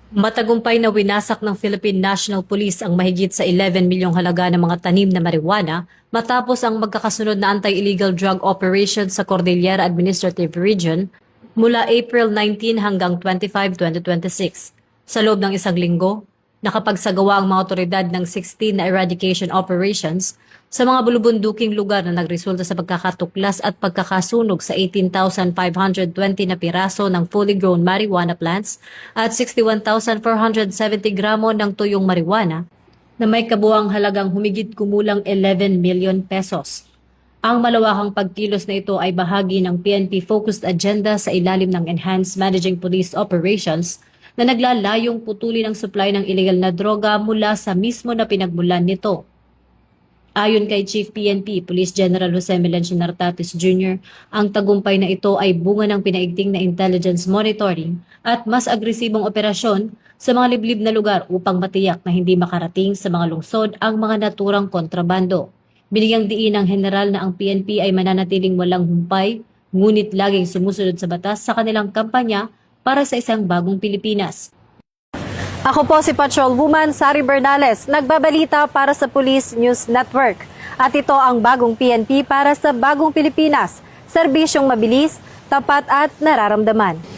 Matagumpay na winasak ng Philippine National Police ang mahigit sa 11 milyong halaga ng mga tanim na marijuana matapos ang magkakasunod na anti-illegal drug operation sa Cordillera Administrative Region mula April 19 hanggang 25, 2026. Sa loob ng isang linggo, nakapagsagawa ang mga otoridad ng 16 na eradication operations sa mga bulubunduking lugar na nagresulta sa pagkakatuklas at pagkakasunog sa 18,520 na piraso ng fully grown marijuana plants at 61,470 gramo ng tuyong marijuana na may kabuang halagang humigit kumulang 11 million pesos. Ang malawakang pagkilos na ito ay bahagi ng PNP-focused agenda sa ilalim ng Enhanced Managing Police Operations na naglalayong putulin ang supply ng illegal na droga mula sa mismo na pinagmulan nito. Ayon kay Chief PNP, Police General Jose Melencio Nartates Jr., ang tagumpay na ito ay bunga ng pinaigting na intelligence monitoring at mas agresibong operasyon sa mga liblib na lugar upang matiyak na hindi makarating sa mga lungsod ang mga naturang kontrabando. Binigyang diin ng general na ang PNP ay mananatiling walang humpay, ngunit laging sumusunod sa batas sa kanilang kampanya para sa isang bagong Pilipinas. Ako po si Patrolwoman Sari Bernales, nagbabalita para sa Police News Network. At ito ang bagong PNP para sa bagong Pilipinas, serbisyong mabilis, tapat at nararamdaman.